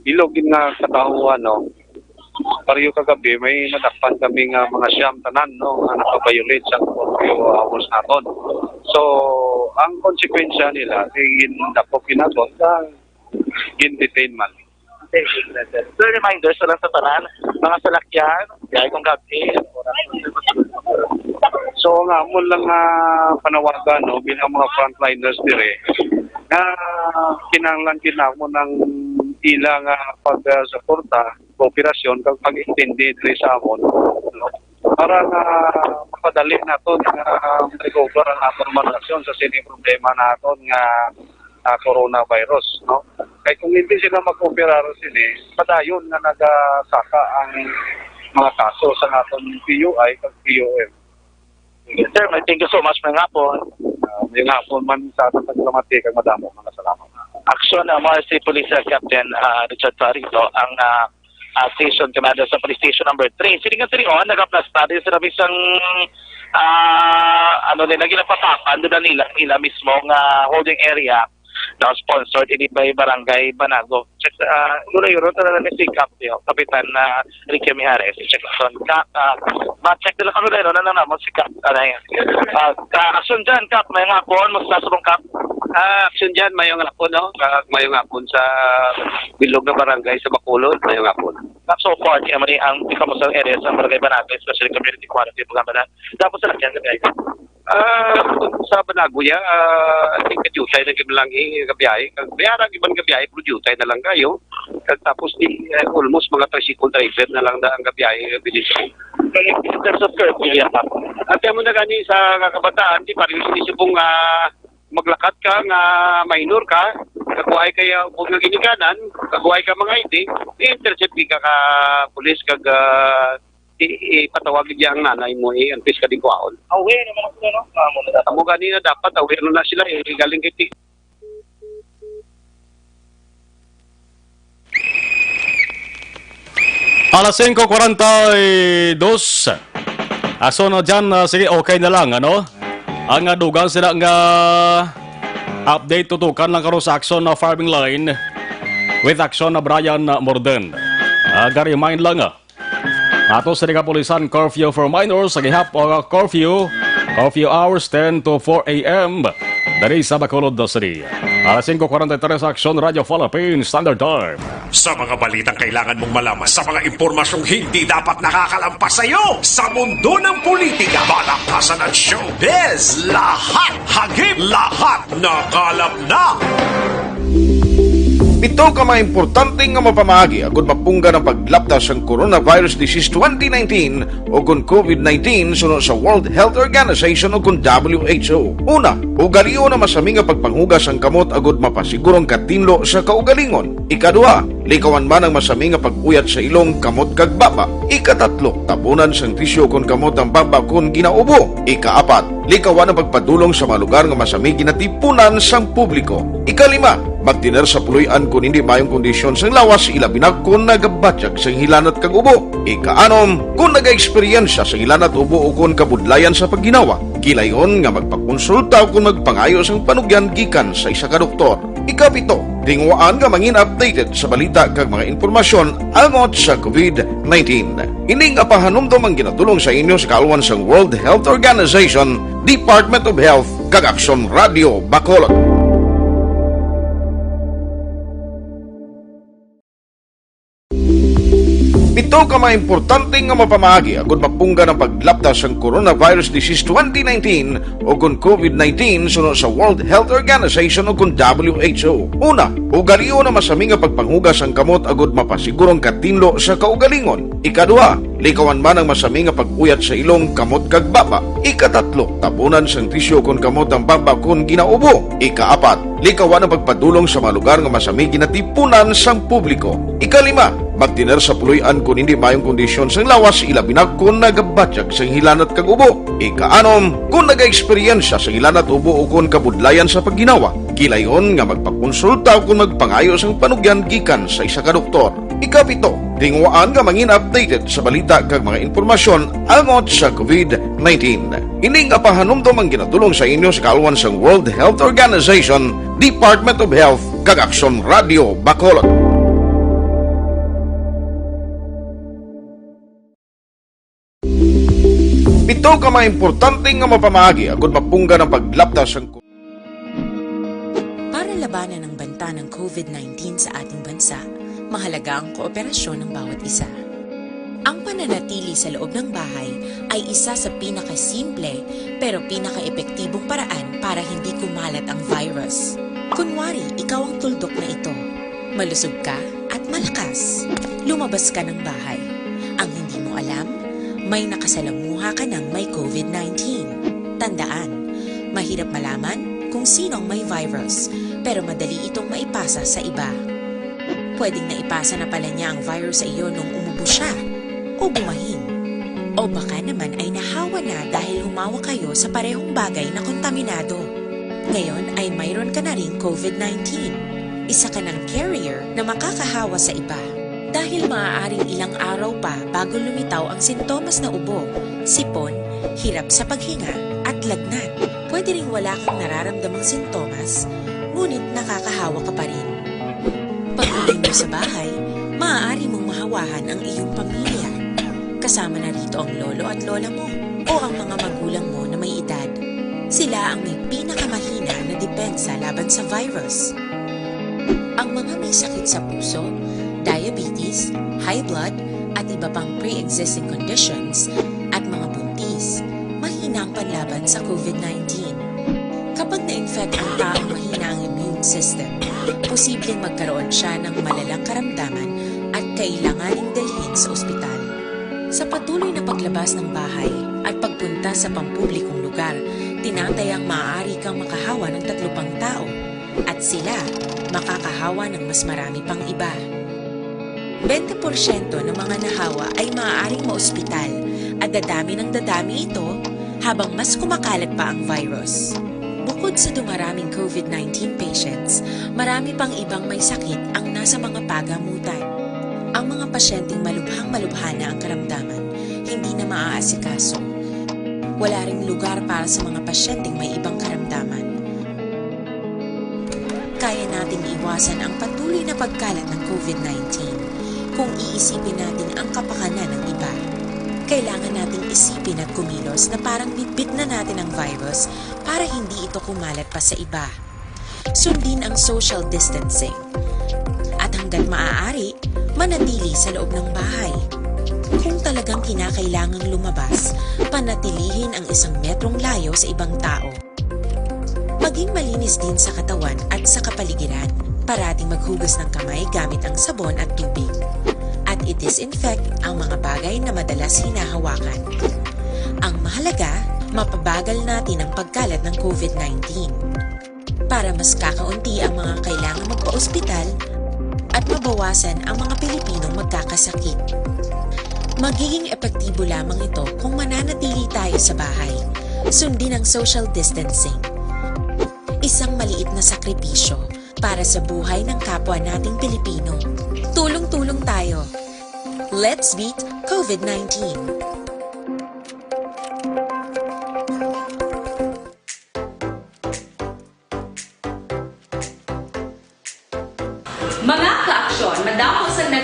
Speaker 8: bilogin nga katauhan, no. Pariyo kagabi, may nadakpan kami nga mga siyam tanan, no, nga nakabiolate sa curfew hours naton. So, ang konsekwensya nila, ginadakop kinaton sa gin-detain man.
Speaker 7: Sir, reminders na lang sa tanan, mga salakyan, kaya kung gabi,
Speaker 8: So nga mo lang panawagan no bilang mga frontliners dire nga kinahanglan mo ng ilang pagsuporta kooperasyon kag pag-intindi dire sa amon no para nga mapadali naton nga recover ang aton relasyon sa sini problema naton nga coronavirus no kay kung hindi sila mag-cooperar sini padayon nga nagasaka ang mga kaso sa aton PUI kag POM.
Speaker 7: Sir, thank you so much mga hapon.
Speaker 8: Yung hapon man sa ating paglamati kag madamo mga salamat.
Speaker 7: Aksyon na si Police Captain Richard Farito ang station commander sa Police Station number 3. Silingan sila on, nag-study sila isang naging papapan doon nila mismo holding area na sponsored ini by Barangay Banago. Check yuro talaga ni si Kapitan Ricky Mijares. Check on ma-check nila kanu dahil na mo si Kap action dyan Kap may nga po mas nasubong Kap
Speaker 8: Action dyan mayong hapon no mayong hapon sa bilog na barangay sa Bacolod mayong hapon.
Speaker 7: Kap so far kaya mali ang ikamusang area sa Barangay Banago especially community quarantine programa na tapos sa lakyan na sa Banaguya, I think kadyutay na lang gabiyahe. Kaya ibang gabiyahe, produtay na lang kayo. Tapos almost mga tricycle driver na lang ang gabiyahe. In terms of curfew, at mo na gani sa kakabataan, di parin sinisubong maglakad ka, nga minor ka, kaguhay kaya huwag na ginikanan, kaguhay ka mga ID, i-intercept ka pulis, kag ipatawagin niya ang nanay mo antis ka din ko aon. Aware naman ako no?
Speaker 8: Amo ganina dapat aware na sila galing kiti.
Speaker 6: Alas 5:42. Aso na dyan, sige, okay na lang, ano? Ang dugang sila nga update tutukan lang karon sa action na farming line with action na Brian Morden. Remind lang ato sa kapulisan curfew for minors sa gihap o curfew hours 10 to 4 a.m. dari sa Bacolod City. Alas 5:43 Action Radio Philippines Standard Time.
Speaker 4: Sa mga balitang kailangan mong malaman, sa mga impormasyong hindi dapat nakakalampas sa iyo, sa mundo ng politika, balakasan at showbiz, lahat hagip, lahat nakalap na.
Speaker 5: Ito ka mga importante nga mapamagi agud mapungga ng paglaptas ang Coronavirus Disease 2019 o kung COVID-19 sunod sa World Health Organization o kung WHO. Una, ugalion na masami nga pagpanghugas ang kamot agud mapasigurong katinlo sa kaugalingon. Ikadua, likawan man ang masami nga pag-uyat sa ilong kamot kag baba. Ikatatlo, tabunan sang tisyo kung kamot ang baba kung ginaubo. Ikaapat, likawan ang pagpadulong sa mga lugar nga masami ginatipunan sang publiko. Ikalima, magtiner sa puluyan kung hindi mayong kondisyon sang lawas ilabi na kung nagabatyag sang hilanat kag ubo. Ikaanom, kung naga-eksperyensya sa hilanat ubo o kung kabudlayan sa pagginawa. Kilayon nga magpakonsulta o kung magpangayo sang panugyan gikan sa isa ka doktor. Ikapito, Tingwaan ka mangin updated sa balita kag mga impormasyon angot sa COVID-19. Ini nga pahanumdum ang ginatulong sa inyo sa kaluwan sang World Health Organization, Department of Health kag Aksyon Radio Bacolod. Ito ka mga importante nga mapamagi agud mapungga ng paglaptas ang Coronavirus Disease 2019 o kung COVID-19 sunod sa World Health Organization o kung WHO. Una, ugaliyo na masami nga pagpanghugas ang kamot agud mapasigurong katinlo sa kaugalingon. Ikaduha, likawan man ang masami nga pag-uyat sa ilong kamot kag baba. Ikatatlo, tabunan sang tisyo kung kamot ang baba kung ginaubo. Ikaapat, likawan ang pagpadulong sa mga lugar nga masami ginatipunan sang publiko. Ikalima, magtiner sa puluyan kung hindi mayong kondisyon sang lawas ilabi na kung nagabatyag sang hilanat kag ubo. Ikaanom, kung naga-eksperyensya sang hilanat ubo o kung kabudlayan sa pagginawa. Gilayon nga magpakonsulta o kung magpangayo sang panugyan gikan sa isa ka doktor. Ikapito, tingwaan nga mangin updated sa balita kag mga impormasyon angot sa COVID-19. Ini nga pahanumdum ang ginatulong sa inyo sa kaluwan sang World Health Organization, Department of Health kag Aksyon Radio Bacolod. Ito ka mga importante nga mapamagi agud mapungga ng paglaptas ang
Speaker 9: Para labanan ang banta ng COVID-19 sa ating bansa, mahalaga ang kooperasyon ng bawat isa. Ang pananatili sa loob ng bahay ay isa sa pinakasimple pero pinaka-epektibong paraan para hindi kumalat ang virus. Kunwari, ikaw ang tuldok na ito. Malusog ka at malakas. Lumabas ka ng bahay. Ang hindi mo alam, may nakasalamuha ka ng may COVID-19. Tandaan, mahirap malaman kung sinong may virus, pero madali itong maipasa sa iba. Pwedeng naipasa na pala niya ang virus sa iyo nung umubo siya o bumahin. O baka naman ay nahawa na dahil humawa kayo sa parehong bagay na kontaminado. Ngayon ay mayroon ka na ring COVID-19. Isa ka ng carrier na makakahawa sa iba. Dahil maaaring ilang araw pa bago lumitaw ang sintomas na ubo, sipon, hirap sa paghinga at lagnat. Pwede ring wala kang nararamdamang sintomas, ngunit nakakahawa ka pa rin. Pag-uwi mo sa bahay, maaari mong mahawahan ang iyong pamilya. Kasama na rito ang lolo at lola mo o ang mga magulang mo na may edad. Sila ang may pinakamahina na depensa laban sa virus. Ang mga may sakit sa puso, diabetes, high blood, at iba pang pre-existing conditions at mga buntis, mahina ang panlaban sa COVID-19. Kapag na-infect ang taong mahina ang immune system, posibleng magkaroon siya ng malalang karamdaman at kailanganing dalhin sa ospital. Sa patuloy na paglabas ng bahay at pagpunta sa pampublikong lugar, tinatayang maaari kang makahawa ng 3 pang tao at sila makakahawa ng mas marami pang iba. 20% ng mga nahawa ay maaaring maospital at dadami ng dadami ito habang mas kumakalat pa ang virus. Bukod sa dumaraming COVID-19 patients, marami pang ibang may sakit ang nasa mga pagamutan. Ang mga pasyenteng malubhang-malubha na ang karamdaman, hindi na maaasikaso. Wala ring lugar para sa mga pasyenteng may ibang karamdaman. Kaya nating iwasan ang patuloy na pagkalat ng COVID-19 kung iisipin natin ang kapakanan ng iba. Kailangan nating isipin at kumilos na parang bitbit na natin ang virus para hindi ito kumalat pa sa iba. Sundin ang social distancing. At hanggat maaari, manatili sa loob ng bahay. Kung talagang kinakailangang lumabas, panatilihin ang 1 metrong layo sa ibang tao. Maging malinis din sa katawan at sa kapaligiran. Parating maghugas ng kamay gamit ang sabon at tubig. At i-disinfect ang mga bagay na madalas hinahawakan. Ang mahalaga, mapabagal natin ang pagkalat ng COVID-19 para mas kakaunti ang mga kailangang magpa-ospital at mabawasan ang mga Pilipinong magkakasakit. Magiging epektibo lamang ito kung mananatili tayo sa bahay. Sundin ang social distancing. Isang maliit na sakripisyo para sa buhay ng kapwa nating Pilipino. Tulong-tulong tayo. Let's beat COVID-19.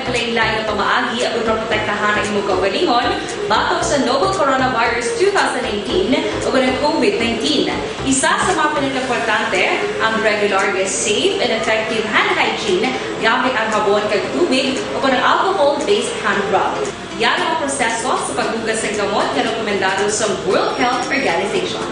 Speaker 10: naglain-lain na pamaagi at protektahan ang imong kaugalingon batok sa novel coronavirus 2018 o ng COVID-19. Isa sa mga pinaka-importante ang regular, safe, and effective hand hygiene gamit ang habon kag tubig o ng alcohol-based hand rub. Yan ang proseso sa paghugas ng gamot na rekomendado sa World Health Organization.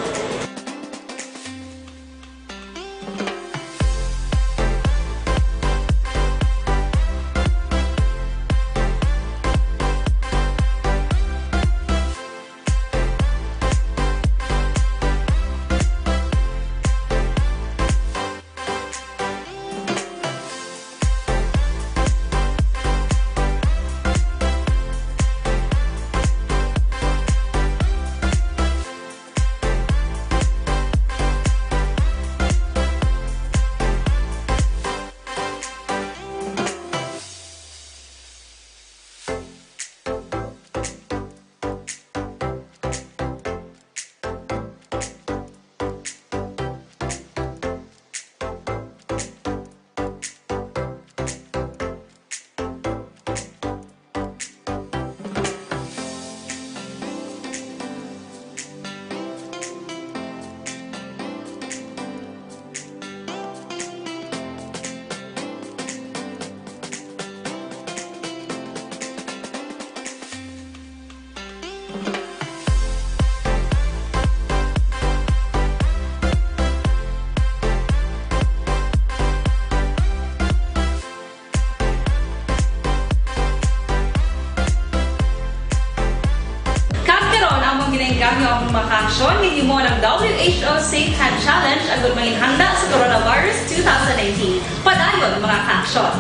Speaker 10: Ginagawa ang mga aksyon hindi mo ng WHO Safe Hand Challenge agad mahinhanda sa coronavirus 2019. Padayon mga aksyon.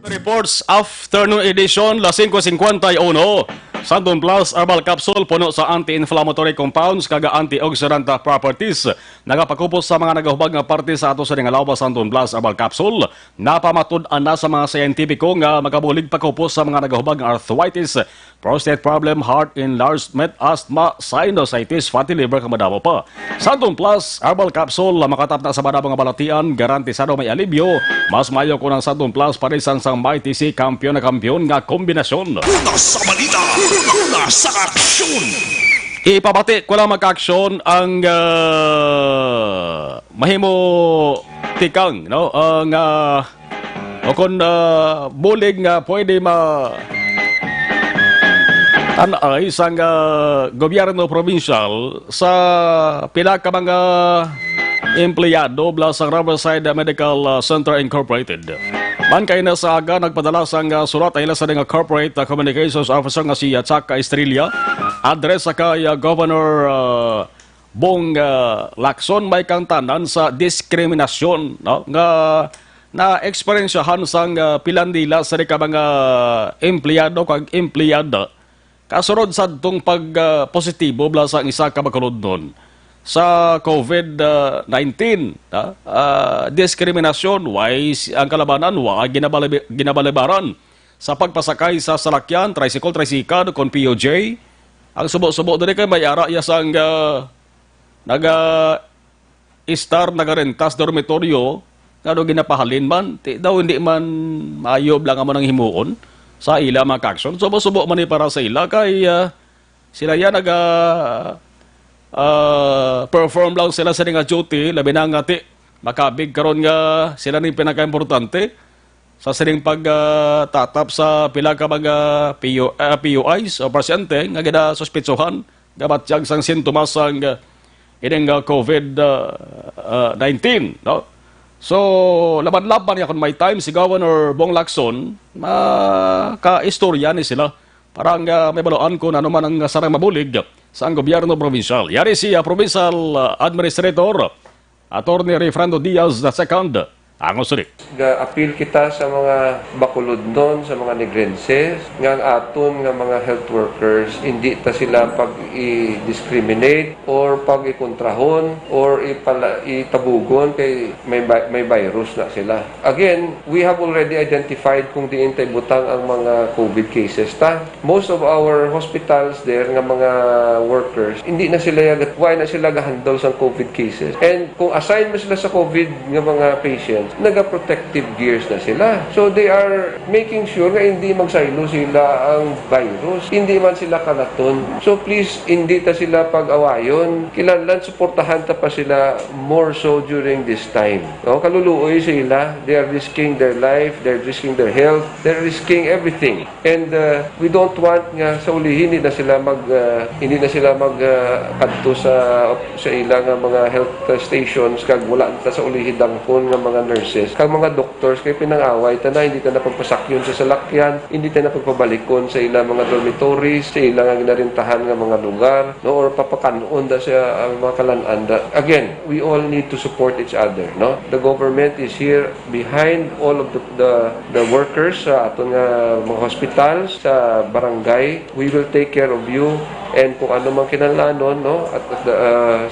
Speaker 6: Reports Afternoon Edition, las 5:51. Sandon Plus Herbal Capsule puno sa anti-inflammatory compounds kaga antioxidant properties. Nagapakupos sa mga nagahubag nga parte sa ato sa ngalawa Sandon Plus Herbal Capsule. Napamatud-an na sa mga scientifico nga magabulig pakupos sa mga nagahubag nga arthritis, prostate problem, heart enlargement, asthma, sinusitis, fatty liver kamadamo pa. Sandon Plus Herbal Capsule makatap na sa mga balatian, garantisado may alibyo. Mas mayo ko ng Sandon Plus parisan sang MyTC kampiyon na kampiyon nga kombinasyon.
Speaker 4: Una sa balita, una sa aksyon.
Speaker 6: Ipabati ko lang mag-aksyon ang mahimo tikang, no? Ang o kung bulig nga pwede tanay sa gobyerno provincial sa pila ka mga empleyado bla sa Riverside Medical Center Incorporated. Man kay na sa aga nagpadala sang surat ay sa nga corporate communications officer nga si Chaka Estrella, address sa kay Governor Bong Lacson may kang tanan sa diskriminasyon, no? Nga na eksperyensyahan sang pilandila sa ka mga empleyado kag empleyada kasurod sa tong pag positibo bla sa isa ka bakulod nun sa COVID-19. Diskriminasyon, wise ang kalabanan, ginabalibaran sa pagpasakay sa salakyan, tricycle, kon POJ. Ang subo-subo doon kay may ara yasang nagarentas dormitoryo, kano ginapahalin man, daw hindi man maayob lang mo ng himuon sa ila mga action. Subo-subo man para sa ila, kay sila yan perform lang sila sa nga duty, labi na nga makabig karon nga sila ni pinaka-importante sa sining pagtatap sa pila ka mga POIs o pasyente nga gina-suspitsuhan gabatyag sang sintomas sang ining COVID-19, no? So laban-laban yakon may time si Governor Bong Lacson ka-istorya ni sila parang may baluan ko na naman ang sarang mabulig sa gobyerno provincial. Yari si Provincial Administrator Attorney Refrando Diaz II Ang usuli.
Speaker 11: Ga-appeal kita sa mga bakulod nun, sa mga negrenses, nga ang aton nga mga health workers, hindi ta sila pag-i-discriminate or pag-ikontrahon or itabugon kay may virus na sila. Again, we have already identified kung diin tay butang ang mga COVID cases ta. Most of our hospitals there nga mga workers, hindi na sila why na sila ga-handle sa COVID cases. And kung assign mo sila sa COVID nga mga patients, naga-protective gears na sila. So they are making sure na hindi magsaylo sila ang virus. Hindi man sila kalaton. So please, hindi ta sila pag-awayon. Kailangan suportahan ta pa sila more so during this time. No? Kaluluoy sila. They are risking their life. They're risking their health. They're risking everything. And we don't want nga sa ulihin hindi na sila adto sa ilang mga health stations kag wala ta sa ulihin dangkon nga mga nurses, kag mga doctors kay pinangaway ta na hindi ta napagpasakyon sa salakyan, hindi ta napagpabalikon sa ilang mga dormitories, sa ilang ginarintahan nga mga lugar, no, or papakanon da sa mga kalananda. Again, we all need to support each other, no. The government is here behind all of the workers sa aton nga mga hospitals, sa barangay. We will take care of you, and kung ano man kinahanglan, no, at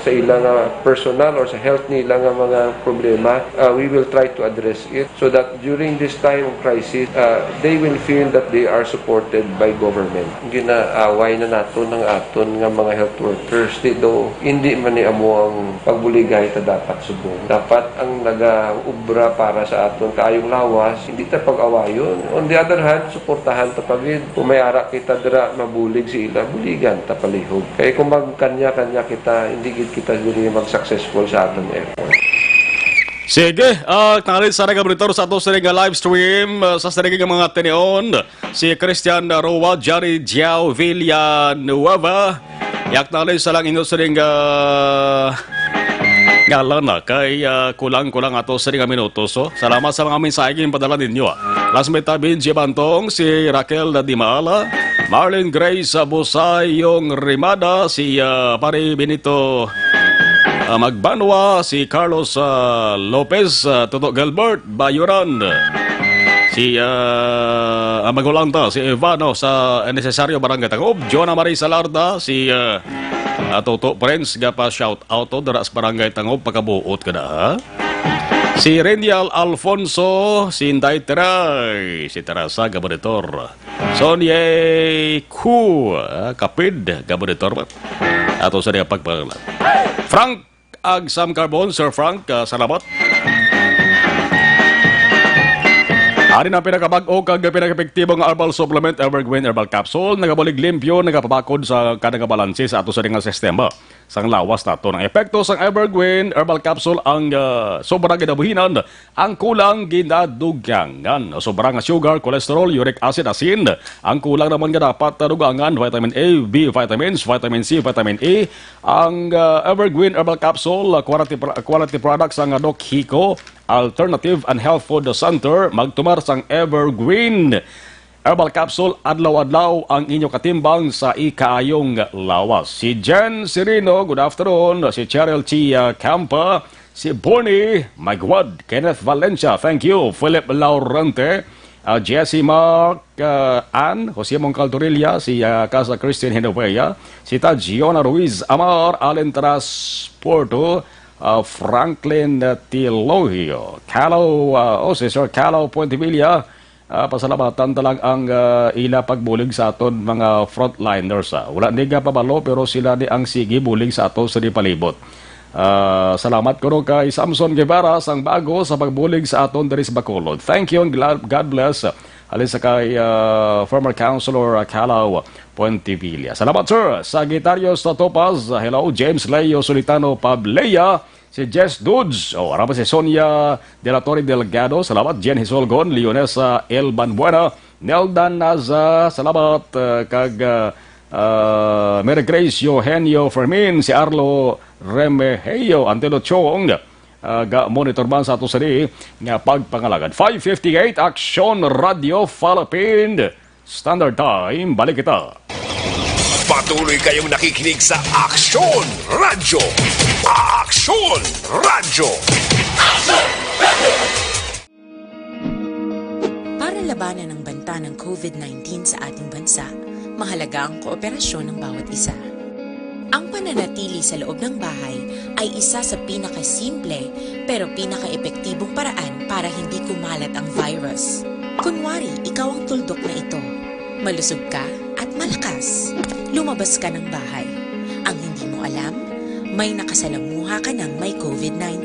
Speaker 11: sa ilang personal or sa health nila nga mga problema, we will try to address it so that during this time of crisis, they will feel that they are supported by government. Ginaaway na nato ng aton nga mga health workers. Hindi man ni amo ang pagbuligay ta dapat subong. Dapat ang nagaubra para sa aton kaayong lawas, hindi ta pag-awayon. On the other hand, suportahan ta pagid. Kung may ara kita dira mabulig sila, buligan ta palihog. Kaya kung magkanya-kanya kita, hindi kita diri mag-successful sa aton effort.
Speaker 6: Sige, tangalit sa monitor sa ato sa live stream sa nga mga tinion si Christian Roa, Jari Jiao Villanueva. Yak tangalit sa lang inyo sa ngalan na kay kulang-kulang ato sa minuto. So, salamat sa mga mensahe padala ninyo. Lasmita Binji Bantong, si Raquel Dimaala, Marlene Grace Busayong Rimada, si Pare Benito Magbanwa, si Carlos Lopez, Toto Gilbert Bayuran, si Magulanta, si Ivano sa Necesaryo Barangay Tagob, Jonah Marie Salarda, si Toto Prince, gapa shout out to daras Barangay Tagob, pagkabuot ka na, ha? Si Renial Alfonso, si Inday Teray, si Terasa Gabonitor, Sonye Ku, Kapid Gabonitor, ato sa niya pagpangalan. Frank Agsam Carbon, Sir Frank, salamat. Ari na pinakabag-o kag pinaka-epektibong herbal supplement Evergreen Herbal Capsule, nagabulig limpyo, nagapabakod sa kanang balanse sa ato sa nga sistema. Sang lawas nato ng epekto sang Evergreen Herbal Capsule ang sobrang ginabuhinan, ang kulang ginadugyangan. Sobrang sugar, cholesterol, uric acid, asin. Ang kulang naman nga dapat dugangan, vitamin A, B vitamins, vitamin C, vitamin E. Ang Evergreen Herbal Capsule, quality products ang Doc Hiko, Alternative and Health Food Center, magtumar sang Evergreen Herbal Capsule, adlaw-adlaw ang inyo katimbang sa ikaayong lawas. Si Jen Sirino, good afternoon. Si Cheryl Chia Campa, si Bonnie Magwad, Kenneth Valencia, thank you. Philip Laurente, Jesse Mark, Ann, Jose Moncaltorilla, si Casa Christine Hinovea, si Tajiona Ruiz Amar, Allen Transporto, Franklin Tilogio, Calo, si Sir Calo Puentevilla. Pasalamatan talang ang ila pagbulig sa aton mga frontliners. Wala niga pabalo pero sila ni ang sige bulig sa ato sa palibot. Salamat ko kay Samson Guevara sang bago sa pagbulig sa aton diri sa Bacolod. Thank you and God bless. Alin sa kay former councilor Calao Puentevilla. Salamat sir. Sagittarius Topaz. Hello James Leo Solitano Pableya. Si Jess Dudes, si Sonia De La Torre Delgado, salamat. Jen Hisolgon, Leonesa El Banbuena, Neldan Naza, salamat. Kag Mary Grace Eugenio Fermin, si Arlo Remejeyo, Antelo Chong, monitor man sa ato sa nga pagpangalagan. 5:58, Action Radio Philippine Standard Time, balik kita.
Speaker 4: Patuloy kayong nakikinig sa Action Radio. Action Radio.
Speaker 2: Action Radio.
Speaker 9: Para labanan ang banta ng COVID-19 sa ating bansa, mahalaga ang kooperasyon ng bawat isa. Ang pananatili sa loob ng bahay ay isa sa pinakasimple pero pinaka-epektibong paraan para hindi kumalat ang virus. Kunwari, ikaw ang tuldok na ito. Malusog ka at malakas. Lumabas ka ng bahay. Ang hindi mo alam, may nakasalamuha ka ng may COVID-19.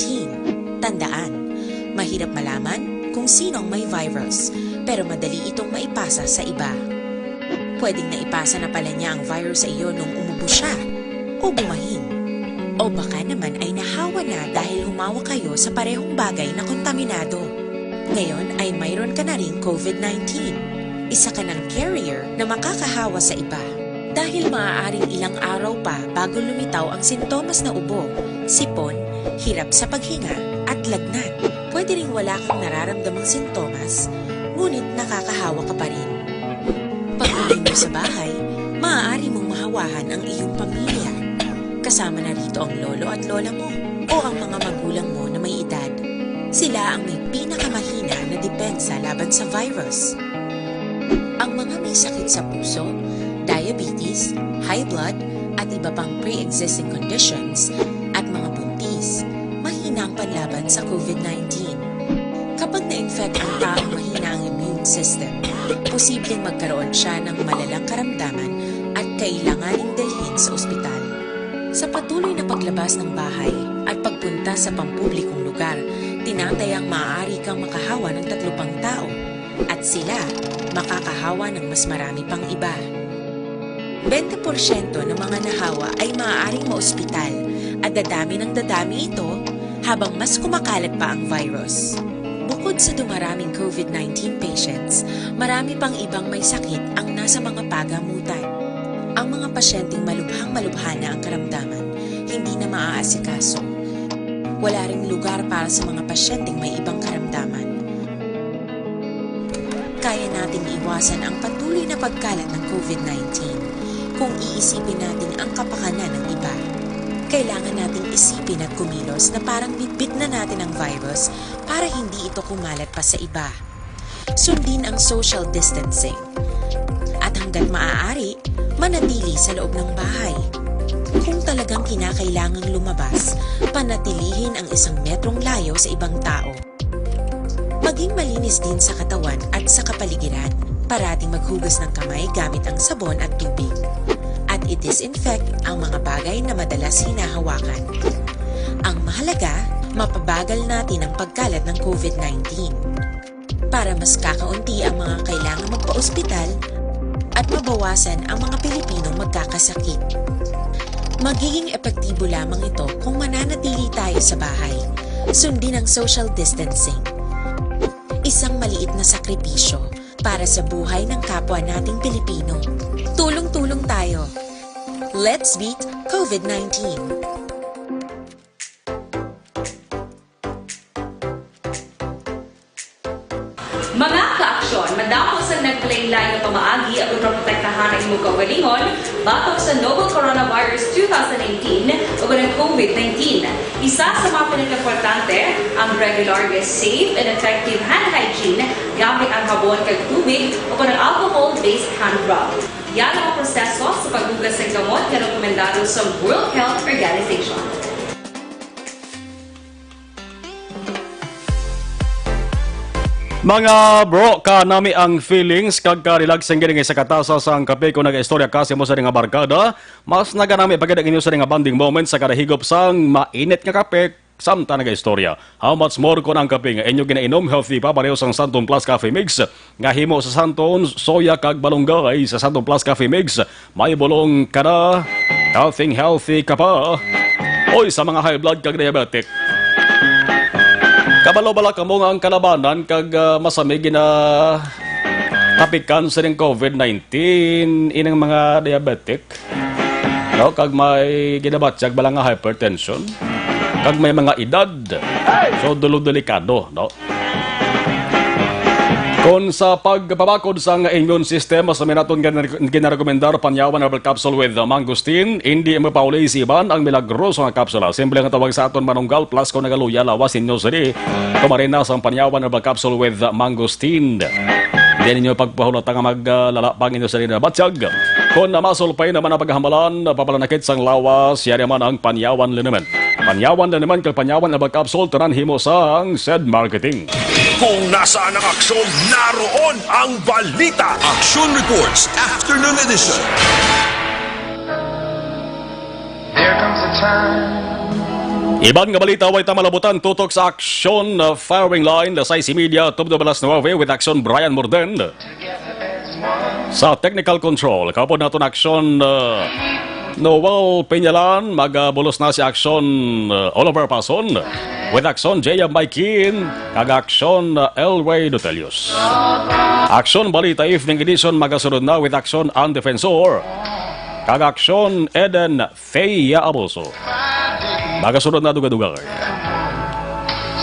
Speaker 9: Tandaan, mahirap malaman kung sino ang may virus, pero madali itong maipasa sa iba. Pwedeng naipasa na pala niya ang virus sa iyo nung umubo siya o bumahin. O baka naman ay nahawa na dahil humawa kayo sa parehong bagay na kontaminado. Ngayon ay mayroon ka na rin COVID-19. Isa ka ng carrier na makakahawa sa iba. Dahil maaaring ilang araw pa bago lumitaw ang sintomas na ubo, sipon, hirap sa paghinga at lagnat. Pwede ring wala kang nararamdamang sintomas, ngunit nakakahawa ka pa rin. Pag uwi mo sa bahay, maaari mong mahawahan ang iyong pamilya. Kasama na rito ang lolo at lola mo o ang mga magulang mo na may edad. Sila ang may pinakamahina na depensa laban sa virus. Ang mga may sakit sa puso, diabetes, high blood, at iba pang pre-existing conditions, at mga buntis, mahina ang panlaban sa COVID-19. Kapag na-infect ang taong mahina ang immune system, posibleng magkaroon siya ng malalang karamdaman at kailanganing dalhin sa ospital. Sa patuloy na paglabas ng bahay at pagpunta sa pampublikong lugar, tinatayang maaari kang makahawa ng 3 pang tao at sila makakahawa ng mas marami pang iba. 20% ng mga nahawa ay maaaring maospital at dadami ng dadami ito habang mas kumakalat pa ang virus. Bukod sa dumaraming COVID-19 patients, marami pang ibang may sakit ang nasa mga pagamutan. Ang mga pasyenteng malubhang-malubha na ang karamdaman, hindi na maaasikaso. Wala ring lugar para sa mga pasyenteng may ibang karamdaman. Kaya nating iwasan ang patuloy na pagkalat ng COVID-19 kung iisipin natin ang kapakanan ng iba. Kailangan nating isipin at kumilos na parang bitbit na natin ang virus para hindi ito kumalat pa sa iba. Sundin ang social distancing. At hanggat maaari, manatili sa loob ng bahay. Kung talagang kinakailangang lumabas, panatilihin ang 1 metrong layo sa ibang tao. Maging malinis din sa katawan at sa kapaligiran. Parating maghugas ng kamay gamit ang sabon at tubig. At i-disinfect ang mga bagay na madalas hinahawakan. Ang mahalaga, mapabagal natin ang pagkalat ng COVID-19. Para mas kakaunti ang mga kailangang magpa-ospital at mabawasan ang mga Pilipinong magkakasakit. Magiging epektibo lamang ito kung mananatili tayo sa bahay. Sundin ang social distancing. Isang maliit na sakripisyo para sa buhay ng kapwa nating Pilipino. Tulong-tulong tayo. Let's beat COVID-19.
Speaker 10: Mga ka-aksyon, madapos ang nagpalaylay na pamaagi at uproprotektahan ang imong kaugalingon batok sa novel coronavirus 2018 o ng COVID-19. Isa sa mga pinaka-importante ang regular, safe, and effective hand hygiene gamit ang habon kag tubig o ng alcohol-based hand rub. Yan ang proseso sa paghugas ng gamot na rekomendado sa World Health Organization.
Speaker 6: Mga bro, kanami ang feelings kag ka-relaxing gini sa katasa sa ang kape ko nag-istorya kasi mo sa nga barkada. Mas naganami pagkada inyo sa nga bonding moment sa kada higop sang mainit nga kape samta nag-istorya. How much more ko ang kape nga inyo ginainom healthy pa pareho sang Santon Plus Coffee Mix nga himo sa Santon, soya kag balunggay sa Santon Plus Coffee Mix. May bulong kada healthy ka pa. Oy, sa mga high blood kag diabetic. Kabalo-bala ka mo nga ang kalabanan kag masamig na tapikan sa ring COVID-19 inang mga diabetic. No, kag may ginabatsyag bala nga hypertension. Kag may mga edad. So delikado, no? Kung sa pagpabakod sa immune system, mas namin ginarekomendar panyawan herbal capsule with mangosteen. Hindi mo pauli isiban ang milagroso nga kapsula. Simple nga tawag sa aton manunggal plus kung nagaluya lawas inyo sari. Kumarin na sa panyawan herbal capsule with mangosteen. Hindi ninyo pagpahulot nga maglalapang inyo sa na batyag. Kung namasulpay naman ang paghamalan, papalanakit sang lawas, yan naman ang panyawan linaman. Panyawan linaman kag panyawan na bagkapsol tanan himo sang said marketing.
Speaker 4: Kung nasaan ang aksyon, naroon ang balita.
Speaker 12: Action Reports Afternoon Edition.
Speaker 13: There comes a time.
Speaker 6: Iban nga balita way tamalabutan tutok sa aksyon firing line sa IC Media Tubdo Balas Nueve with action Brian Morden. Sa technical control, kapon naton aksyon Noel Peñalan, magabulos na si aksyon Oliver Pason with aksyon J.M. Maikin, kag aksyon Elway Dutelius. Aksyon balita evening edition magasunod na with aksyon Ang Defensor, kag aksyon Eden Feya Abuso. Magasunod na duga-duga.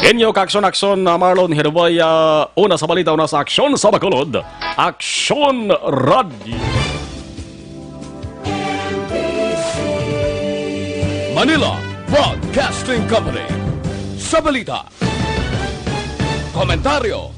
Speaker 6: Inyo kaksyon-aksyon na Marlon Herboya, una sa balita, una sa aksyon sa Bacolod, Aksyon Radio.
Speaker 1: Manila Broadcasting Company. Sa balita. Komentaryo